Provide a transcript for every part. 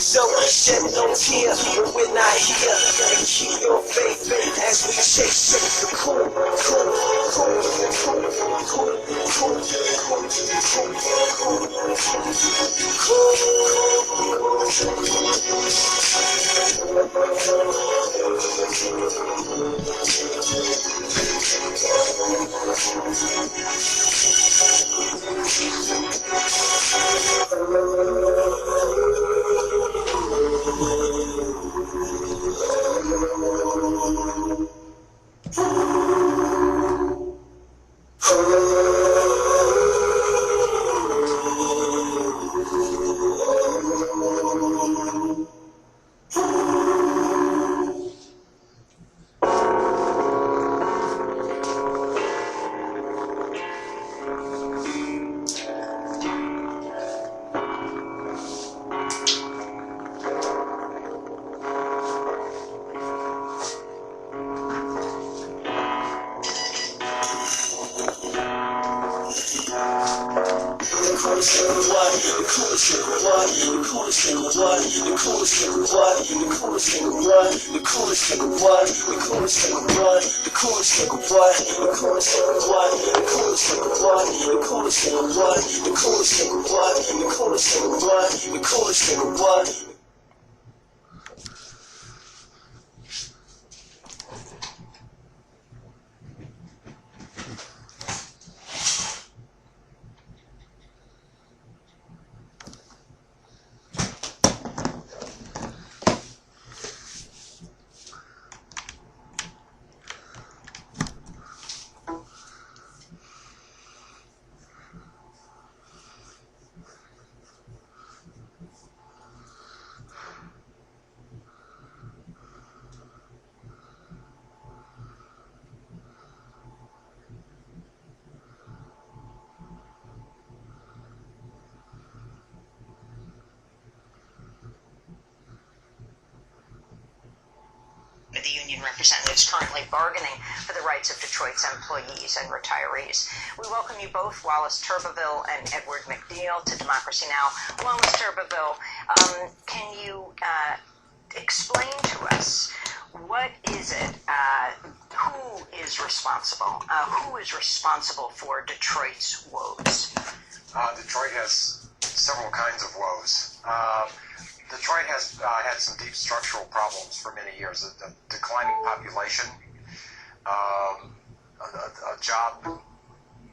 So shed no tear when we're not here, and keep your faith as we chase the cool, cool, cool, cool, cool, cool, the union representatives currently bargaining for the rights of Detroit's employees and retirees. We welcome you both, Wallace Turbeville and Edward McNeil, to Democracy Now! Wallace Turbeville, can you explain to us what is it, who is responsible? Who is responsible for Detroit's woes? Detroit has several kinds of woes. Detroit has had some deep structural problems for many years. A declining population, a job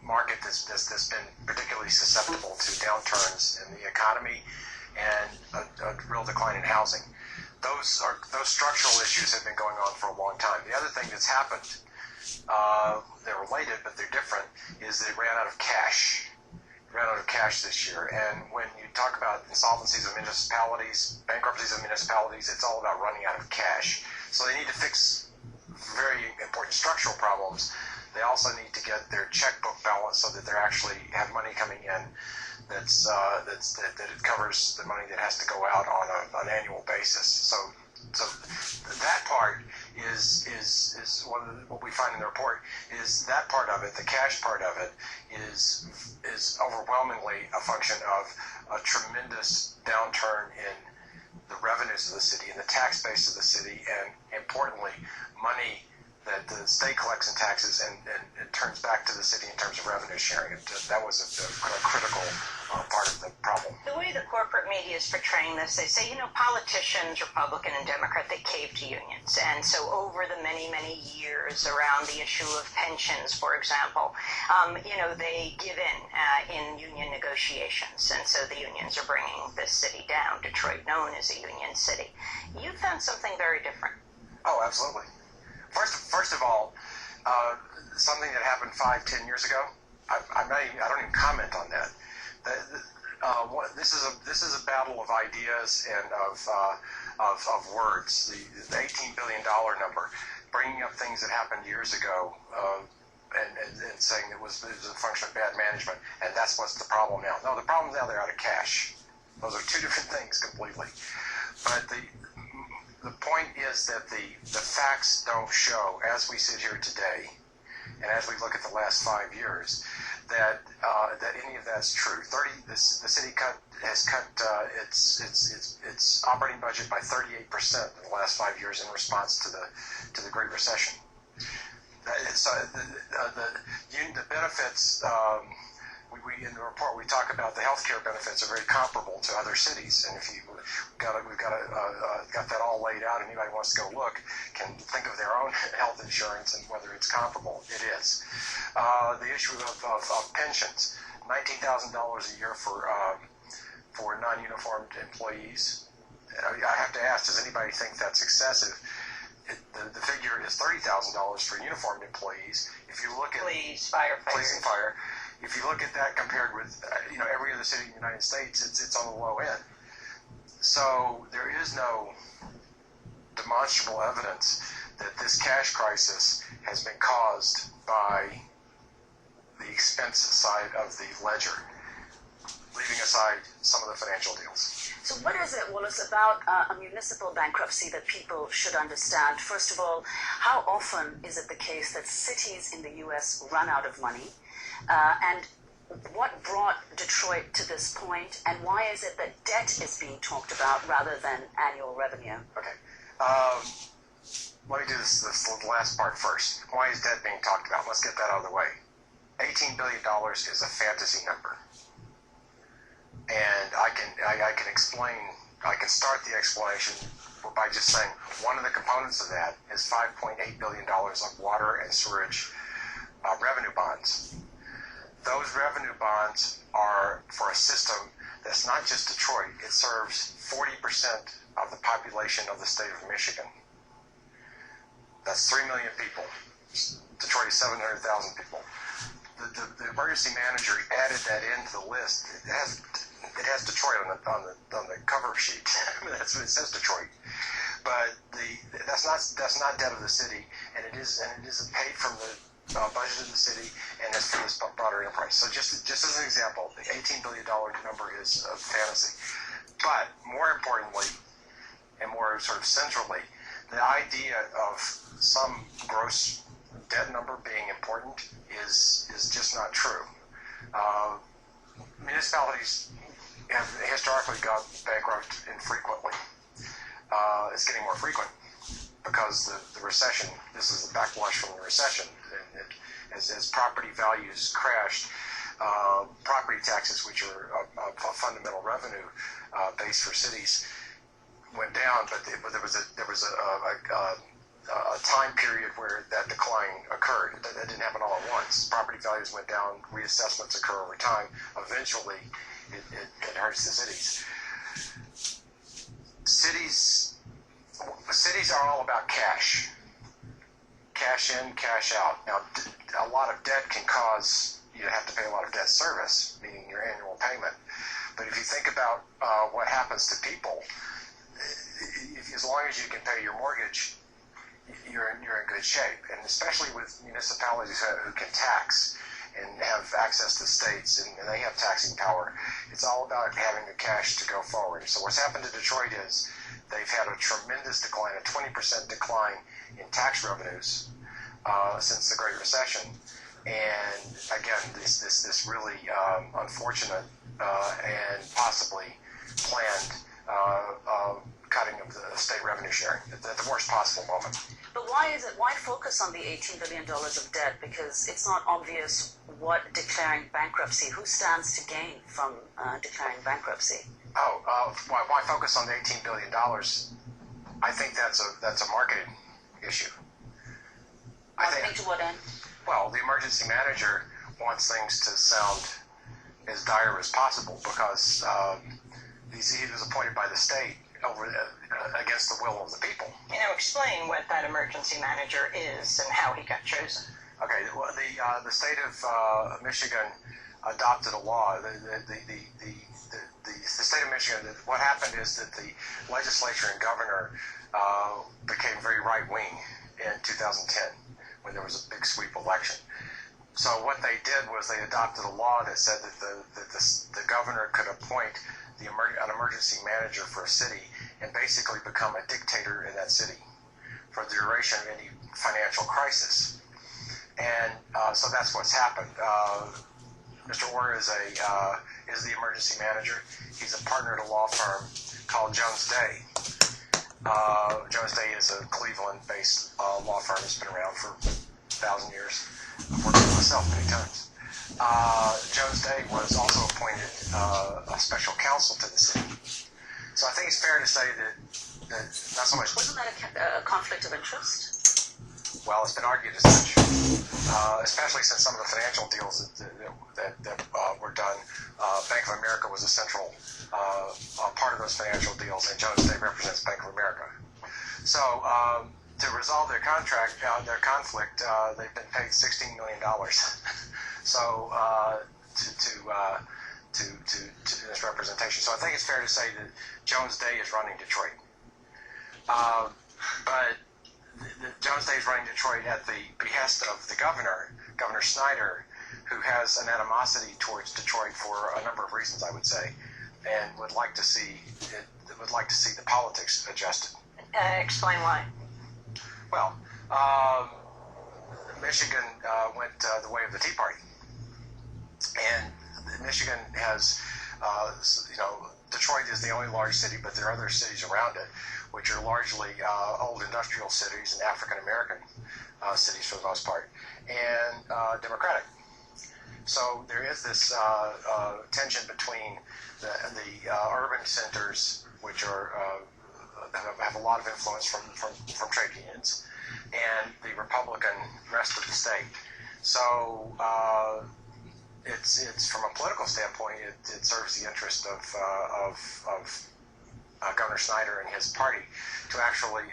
market that's been particularly susceptible to downturns in the economy, and a real decline in housing. Those structural issues have been going on for a long time. The other thing that's happened, they're related but they're different, is that it ran out of cash. This year. And when you talk about insolvencies of municipalities, bankruptcies of municipalities, it's all about running out of cash. So they need to fix very important structural problems. They also need to get their checkbook balanced so that they actually have money coming in that it covers the money that has to go out on an annual basis. So that part is what we find in the report is that part of it, the cash part of it, is overwhelmingly a function of a tremendous downturn in the revenues of the city and the tax base of the city, and importantly, money that the state collects in taxes and turns back to the city in terms of revenue sharing. That was a critical part of the problem. The way the corporate media is portraying this, they say, politicians, Republican and Democrat, they cave to unions. And so over the many, many years around the issue of pensions, for example, they give in union negotiations. And so the unions are bringing this city down, Detroit known as a union city. You found something very different. Oh, absolutely. First of all, something that happened 5-10 years ago, I don't even comment on that. This is a battle of ideas and of words. The $18 billion number, bringing up things that happened years ago, and saying it was a function of bad management, and that's what's the problem now. No, the problem now, they're out of cash. Those are two different things completely. But the point is that the facts don't show, as we sit here today, and as we look at the last 5 years, that any of that's true. The city has cut its operating budget by 38% in the last 5 years in response to the Great Recession. The benefits. We in the report we talk about the healthcare benefits are very comparable to other cities, and if we've got that all laid out. Anybody wants to go look can think of their own health insurance and whether it's comparable. It is. The issue of pensions, $19,000 a year for non-uniformed employees. I have to ask, does anybody think that's excessive? The figure is $30,000 for uniformed employees. If you look at police, firefighters, police and fire, if you look at that compared with every other city in the United States, it's on the low end. So there is no demonstrable evidence that this cash crisis has been caused by the expense side of the ledger, leaving aside some of the financial deals. So what is it, Wallace, about a municipal bankruptcy that people should understand? First of all, how often is it the case that cities in the U.S. run out of money? And what brought Detroit to this point? And why is it that debt is being talked about rather than annual revenue? Okay. Let me do this last part first. Why is debt being talked about? Let's get that out of the way. $18 billion is a fantasy number. And I can explain, I can start the explanation by just saying one of the components of that is $5.8 billion of water and sewerage revenue bonds. Those revenue bonds are for a system that's not just Detroit. It serves 40% of the population of the state of Michigan. That's 3 million people. Detroit is 700,000 people. The emergency manager added that into the list. It has Detroit on the cover sheet. That's what it says, Detroit. But that's not debt of the city, and it is paid from the budget of the city, and it's for this broader enterprise. So just as an example, the $18 billion number is a fantasy. But more importantly, and more sort of centrally, the idea of some gross debt number being important is just not true. Municipalities have historically gone bankrupt infrequently. It's getting more frequent because the recession, this is the backwash from the recession. As property values crashed, property taxes, which are a fundamental revenue base for cities, went down, but there was a time period where that decline occurred. That didn't happen all at once. Property values went down, reassessments occur over time. Eventually, it hurts the cities. Cities are all about cash. Cash in, cash out. Now, a lot of debt can cause you to have to pay a lot of debt service, meaning your annual payment. But if you think about what happens to people, as long as you can pay your mortgage, you're in good shape. And especially with municipalities who can tax and have access to states, and they have taxing power, it's all about having the cash to go forward. So what's happened to Detroit is they've had a tremendous decline, a 20% decline in tax revenues since the Great Recession. And again, this really unfortunate and possibly planned cutting of the state revenue sharing at the worst possible moment. But why focus on the $18 billion of debt? Because it's not obvious what declaring bankruptcy, who stands to gain from declaring bankruptcy? Why focus on the $18 billion? I think that's a marketing issue. Marketing to what end? Well, the emergency manager wants things to sound as dire as possible because he was appointed by the state against the will of the people. Explain what that emergency manager is and how he got chosen. Okay, well, the state of Michigan adopted a law. The state of Michigan, what happened is that the legislature and governor became very right-wing in 2010 when there was a big sweep election. So what they did was they adopted a law that said that the governor could appoint an emergency manager for a city and basically become a dictator in that city for the duration of any financial crisis. And so that's what's happened. Mr. Orr is the emergency manager. He's a partner at a law firm called Jones Day. Jones Day is a Cleveland-based law firm that's been around for 1,000 years. I've worked with myself many times. Jones Day was also appointed a special counsel to the city. So I think it's fair to say that not so much. Wasn't that a conflict of interest? Well, it's been argued as such, especially since some of the financial deals that were done. Bank of America was a central part of those financial deals, and Jones Day represents Bank of America. So to resolve their conflict, they've been paid $16 million. So to this representation. So I think it's fair to say that Jones Day is running Detroit. But Jones Day is running Detroit at the behest of the governor, Governor Snyder, who has an animosity towards Detroit for a number of reasons, I would say, and would like to see the politics adjusted. Explain why. Well, Michigan went the way of the Tea Party, and Michigan has, Detroit is the only large city, but there are other cities around it, which are largely old industrial cities and African American cities for the most part, and Democratic. So there is this tension between the urban centers, which are have a lot of influence from trade unions, and the Republican rest of the state. So it's from a political standpoint, it serves the interest of Governor Snyder and his party to actually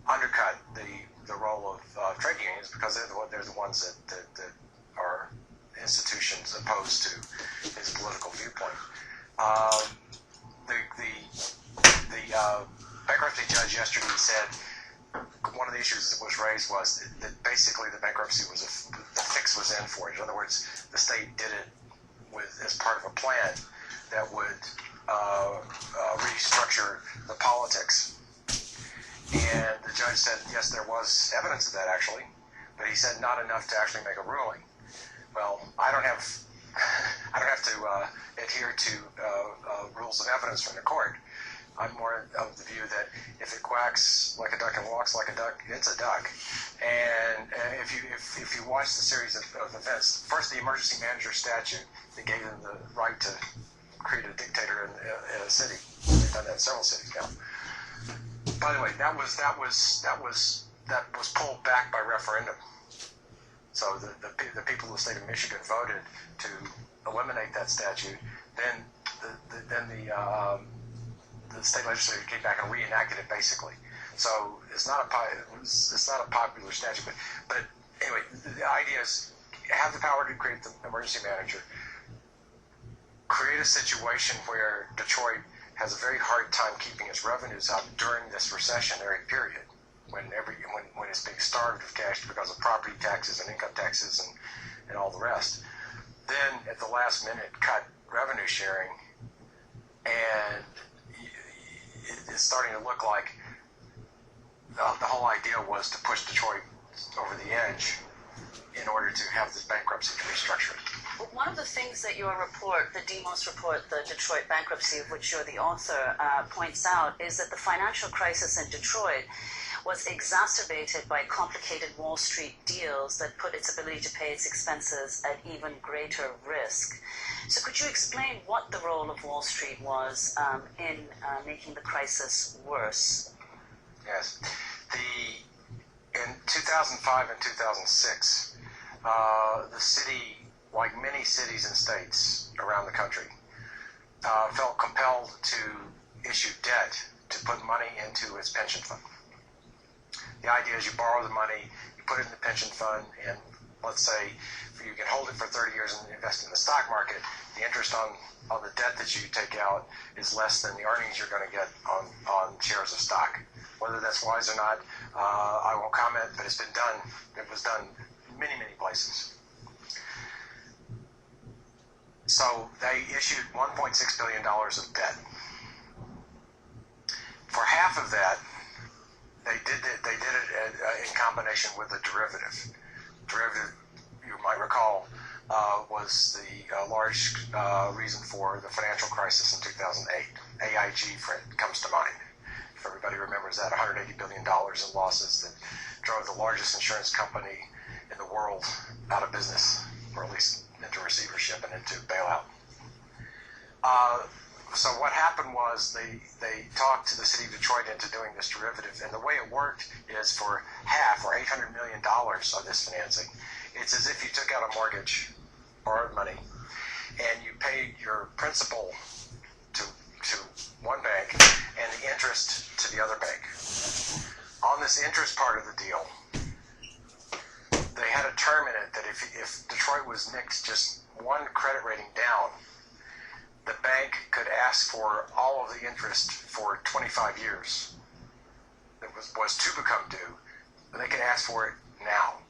undercut the role of trade unions, because they're the ones that are institutions opposed to his political viewpoint. The bankruptcy judge yesterday said one of the issues that was raised was that basically the bankruptcy the fix was in for it. In other words, the state did it as part of a plan that would restructure the politics. And the judge said, yes, there was evidence of that actually, but he said not enough to actually make a ruling. Well, I don't have to adhere to rules of evidence from the court. I'm more of the view that if it quacks like a duck and walks like a duck, it's a duck. And if you watch the series of events, first the emergency manager statute that gave them the right to create a dictator in a city. They've done that in several cities now. By the way, that was pulled back by referendum. So the people of the state of Michigan voted to eliminate that statute. Then the state legislature came back and reenacted it basically. So it's not a popular statute, but anyway, the idea is have the power to create the emergency manager, create a situation where Detroit has a very hard time keeping its revenues up during this recessionary period, when it's being starved of cash because of property taxes and income taxes and all the rest. Then at the last minute cut revenue sharing, and it's starting to look like the whole idea was to push Detroit over the edge in order to have this bankruptcy to restructure it. Well, one of the things that your report, the Demos report, the Detroit bankruptcy, of which you're the author, points out is that the financial crisis in Detroit was exacerbated by complicated Wall Street deals that put its ability to pay its expenses at even greater risk. So could you explain what the role of Wall Street was in making the crisis worse? Yes. In 2005 and 2006, the city, like many cities and states around the country, felt compelled to issue debt to put money into its pension fund. The idea is you borrow the money, you put it in the pension fund, and let's say you can hold it for 30 years and invest in the stock market. The interest on the debt that you take out is less than the earnings you're going to get on shares of stock. Whether that's wise or not, I won't comment, but it's been done. It was done many, many places. So they issued $1.6 billion of debt. For half of that, they did it in combination with a derivative. Derivative, you might recall, was the large reason for the financial crisis in 2008. AIG comes to mind. If everybody remembers that, $180 billion in losses that drove the largest insurance company in the world out of business, or at least into receivership and into bailout. So what happened was they talked to the city of Detroit into doing this derivative, and the way it worked is for half, or $800 million of this financing, it's as if you took out a mortgage, borrowed money, and you paid your principal to one bank and the interest to the other bank. On this interest part of the deal, they had a term in it that if Detroit was nicked just one credit rating down, the bank could ask for all of the interest for 25 years that was to become due, but they could ask for it now.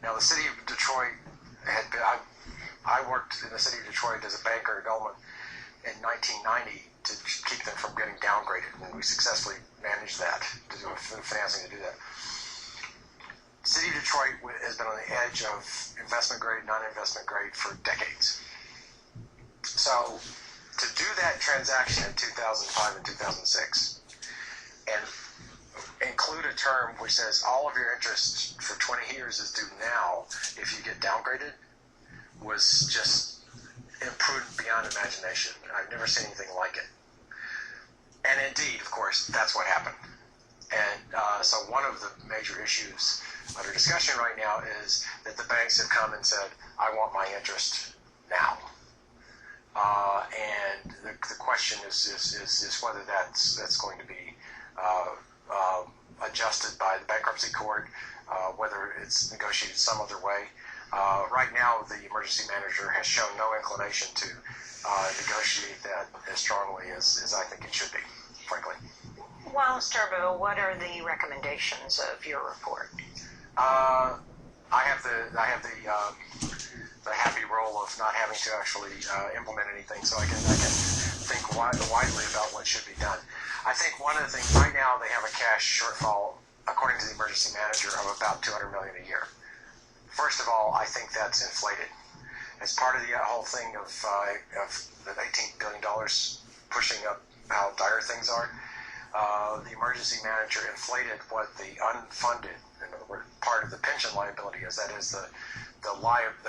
Now, the city of Detroit had been, I worked in the city of Detroit as a banker at Goldman in 1990 to keep them from getting downgraded, and we successfully managed that, to do financing to do that. The city of Detroit has been on the edge of investment grade, non-investment grade for decades. So to do that transaction in 2005 and 2006 and include a term which says all of your interest for 20 years is due now if you get downgraded was just imprudent beyond imagination. I've never seen anything like it. And indeed, of course, that's what happened. And so one of the major issues under discussion right now is that the banks have come and said, I want my interest now. And the question is whether that's going to be adjusted by the bankruptcy court, whether it's negotiated some other way. Right now, the emergency manager has shown no inclination to negotiate that as strongly as I think it should be, frankly. Wallace Turbeville, what are the recommendations of your report? I have the happy role of not having to actually implement anything, so I can think widely about what should be done. I think one of the things right now they have a cash shortfall, according to the emergency manager, of about $200 million a year. First of all, I think that's inflated. As part of the whole thing of the $18 billion pushing up how dire things are, the emergency manager inflated what the unfunded, in other words, part of the pension liability is. That is the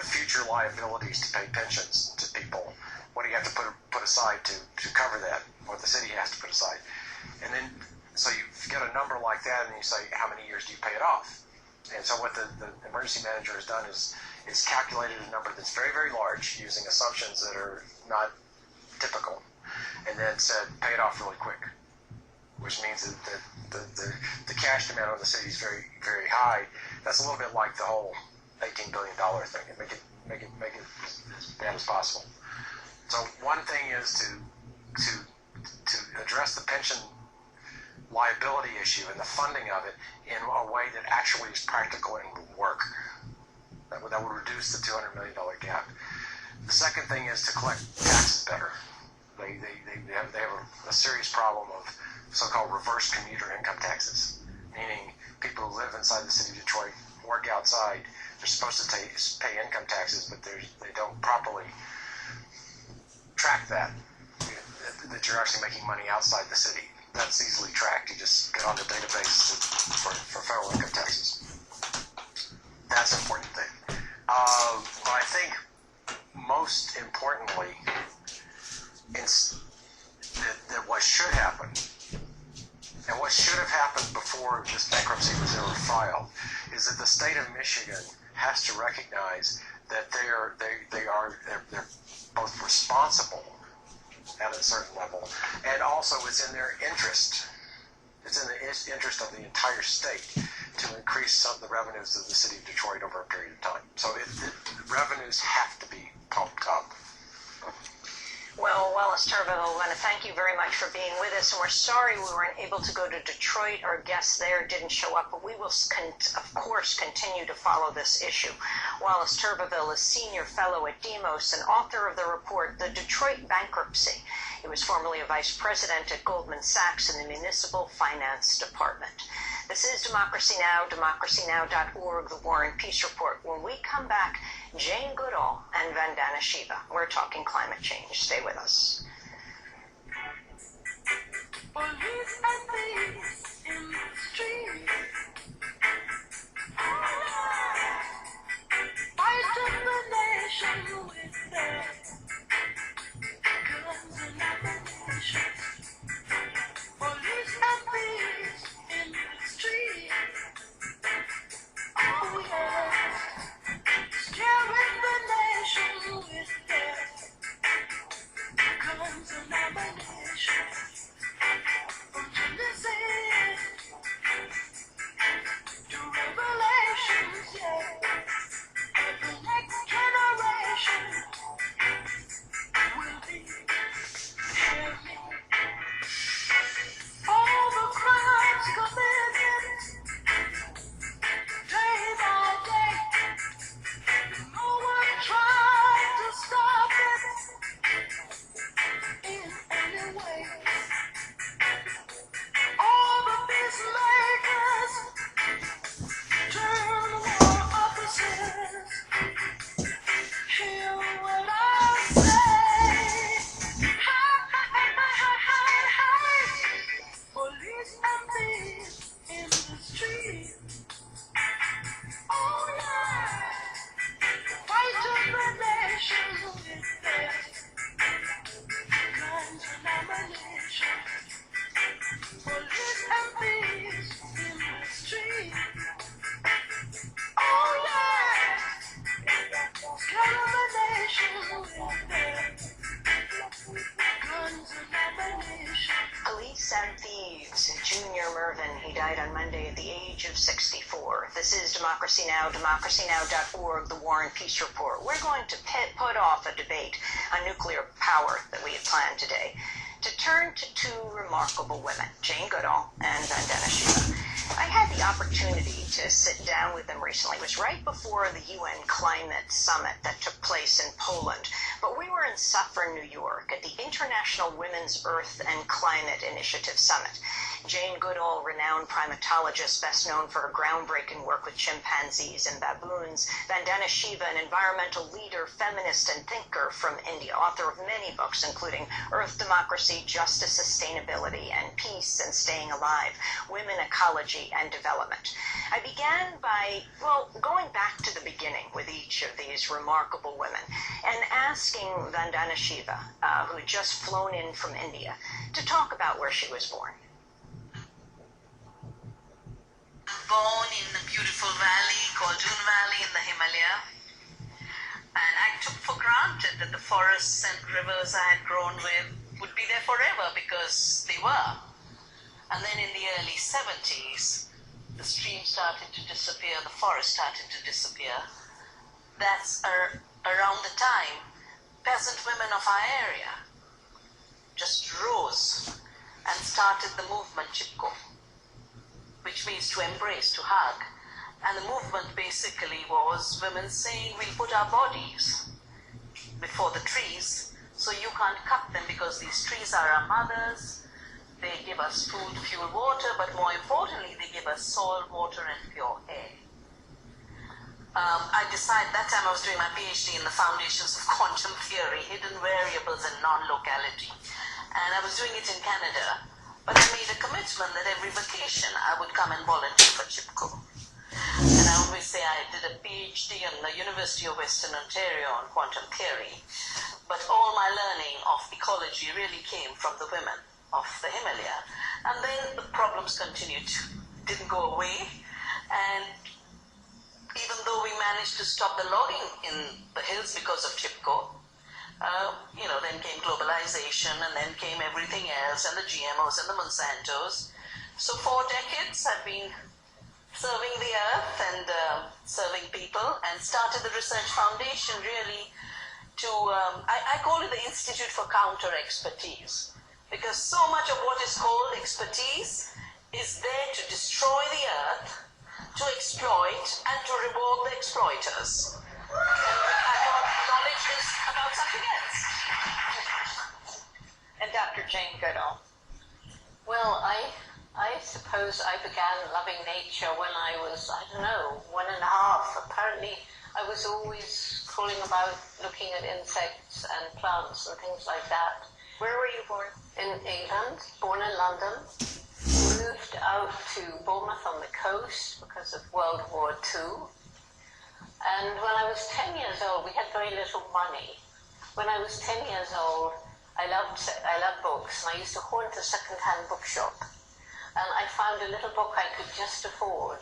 future liabilities to pay pensions to people. What do you have to put aside to cover that? What the city has to put aside, and then so you get a number like that, and you say, how many years do you pay it off? And so what the emergency manager has done is it's calculated a number that's very, very large using assumptions that are not typical, and then said, pay it off really quick, which means that the cash demand on the city is very, very high. That's a little bit like the whole $18 billion thing, and make it as bad as possible. So one thing is to address the pension liability issue and the funding of it in a way that actually is practical and will work. That would reduce the $200 million gap. The second thing is to collect taxes better. They have a serious problem of so-called reverse commuter income taxes, meaning people who live inside the city of Detroit, work outside, they're supposed to pay income taxes, but they don't properly track that you're actually making money outside the city. That's easily tracked. You just get on the database for federal income taxes. That's an important thing. But I think most importantly, that what should happen, and what should have happened before this bankruptcy was ever filed, is that the state of Michigan has to recognize that they're both responsible at a certain level, and also it's in their interest. It's in the interest of the entire state to increase some of the revenues of the city of Detroit over a period of time. So the revenues have to be pumped up. Well, Wallace Turbeville, I want to thank you very much for being with us, and we're sorry we weren't able to go to Detroit. Our guest there didn't show up, but we will, of course, continue to follow this issue. Wallace Turbeville is Senior Fellow at Demos and author of the report, The Detroit Bankruptcy. He was formerly a Vice President at Goldman Sachs in the Municipal Finance Department. This is Democracy Now!, democracynow.org, the War and Peace Report. When we come back, Jane Goodall and Vandana Shiva. We're talking climate change. Stay with us. Police and thieves in the street. Fighting the nation with their guns and ammunition. Police and thieves in the street. Oh yeah, scaring the nation with their guns and ammunition. From Genesis to Revelations, yeah. The next generation will be hearing all the crimes committed day by day. No one tried to stop it in any way. All the peacemakers turn war officers. Hear what I say. Hey. Police and thieves in the street. Oh yeah. Fighting the nation with their guns and ammunition. Police and thieves in the street. Oh yeah. Scaring the nation with their guns and ammunition. Police and Thieves, Junior Mervyn. He died on Monday at the age of 64. This is Democracy Now!, democracynow.org, the War and Peace Report. We're going to put off a debate on nuclear power that we had planned today to turn to two remarkable women, Jane Goodall and Vandana Shiva. I had the opportunity to sit down with them recently. It was right before the UN Climate Summit that took place in Poland. But we were in Suffern, New York, at the International Women's Earth and Climate Initiative Summit. Jane Goodall, renowned primatologist, best known for her groundbreaking work with chimpanzees and baboons. Vandana Shiva, an environmental leader, feminist, and thinker from India, author of many books, including Earth, Democracy, Justice, Sustainability, and Peace and Staying Alive, Women, Ecology, and Development. I began by, going back to the beginning with each of these remarkable women and asking Vandana Shiva, who had just flown in from India, to talk about where she was born. Born in a beautiful valley called Dune Valley in the Himalaya, and I took for granted that the forests and rivers I had grown with would be there forever because they were. And then in the early 70s, the stream started to disappear, the forest started to disappear. That's around the time peasant women of our area just rose and started the movement Chipko, which means to embrace, to hug. And the movement basically was women saying, we'll put our bodies before the trees, so you can't cut them because these trees are our mothers. They give us food, fuel, water, but more importantly, they give us soil, water, and pure air. I decided, that time I was doing my PhD in the foundations of quantum theory, hidden variables and non-locality. And I was doing it in Canada. But I made a commitment that every vacation I would come and volunteer for Chipko. And I always say I did a PhD in the University of Western Ontario on quantum theory, but all my learning of ecology really came from the women of the Himalaya. And then the problems continued, didn't go away. And even though we managed to stop the logging in the hills because of Chipko, then came globalization, and then came everything else, and the GMOs and the Monsantos. So 4 decades I've been serving the earth and serving people, and started the Research Foundation really to, I call it the Institute for Counter Expertise, because so much of what is called expertise is there to destroy the earth, to exploit, and to reward the exploiters. And I thought knowledge is about something else. And Dr. Jane Goodall. Well, I I suppose I began loving nature when I was, I don't know, 1.5. Apparently, I was always crawling about looking at insects and plants and things like that. Where were you born? In England, born in London, moved out to Bournemouth on the coast because of World War II. And when I was 10 years old, we had very little money. When I was 10 years old, I loved books, and I used to haunt a second-hand bookshop. And I found a little book I could just afford,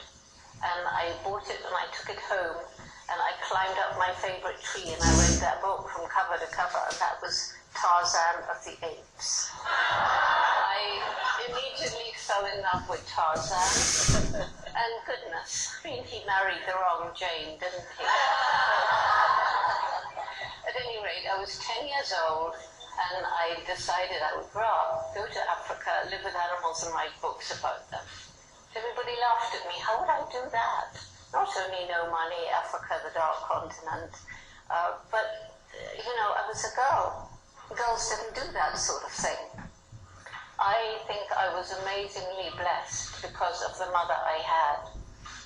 and I bought it and I took it home, and I climbed up my favorite tree and I read that book from cover to cover, and that was Tarzan of the Apes. I immediately fell in love with Tarzan, and goodness, I mean, he married the wrong Jane, didn't he? At any rate, I was 10 years old, and I decided I would grow up, go to Africa, live with animals and write books about them. Everybody laughed at me. How would I do that? Not only no money, Africa, the dark continent, but, you know, I was a girl. Girls didn't do that sort of thing. I think I was amazingly blessed because of the mother I had.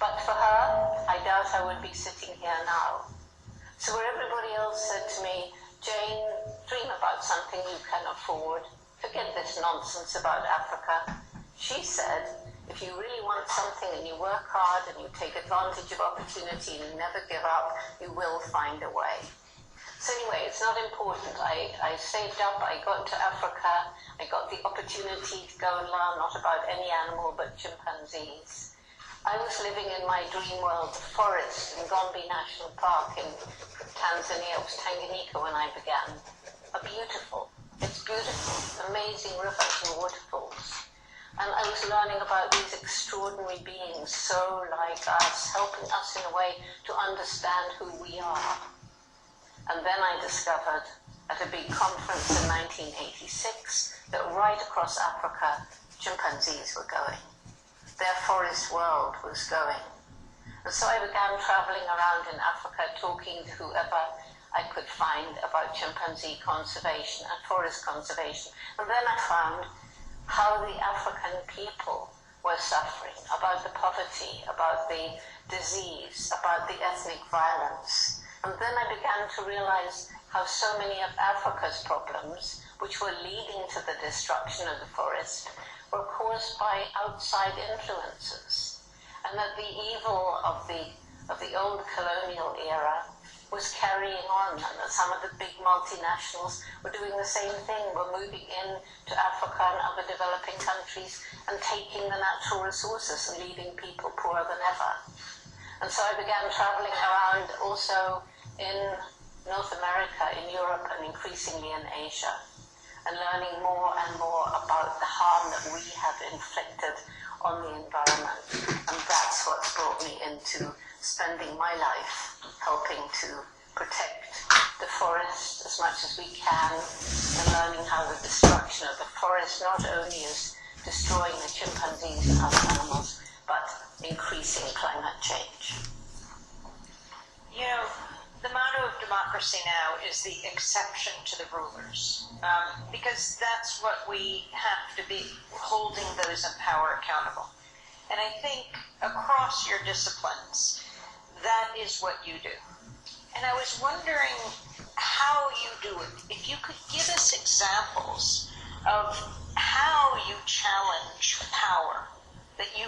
But for her, I doubt I would be sitting here now. So where everybody else said to me, Jane, dream about something you can afford. Forget this nonsense about Africa. She said, if you really want something and you work hard and you take advantage of opportunity and you never give up, you will find a way. So anyway, it's not important. I saved up, I got to Africa, I got the opportunity to go and learn not about any animal but chimpanzees. I was living in my dream world, the forest in Gombe National Park in Tanzania. It was Tanganyika when I began. It's beautiful, amazing rivers and waterfalls. And I was learning about these extraordinary beings, so like us, helping us in a way to understand who we are. And then I discovered at a big conference in 1986 that right across Africa, chimpanzees were going. Their forest world was going. And so I began traveling around in Africa, talking to whoever I could find about chimpanzee conservation and forest conservation. And then I found how the African people were suffering, about the poverty, about the disease, about the ethnic violence. And then I began to realize how so many of Africa's problems, which were leading to the destruction of the forest, were caused by outside influences, and that the evil of the old colonial era was carrying on, and that some of the big multinationals were doing the same thing, were moving in to Africa and other developing countries and taking the natural resources and leaving people poorer than ever. And so I began traveling around also in North America, in Europe, and increasingly in Asia, and learning more and more about the harm that we have inflicted on the environment. And that's what brought me into spending my life helping to protect the forest as much as we can, and learning how the destruction of the forest not only is destroying the chimpanzees and other animals, but increasing climate change. You know, the motto of democracy now is the exception to the rulers, because that's what we have to be, holding those in power accountable. And I think across your disciplines, that is what you do. And I was wondering how you do it. If you could give us examples of how you challenge power that you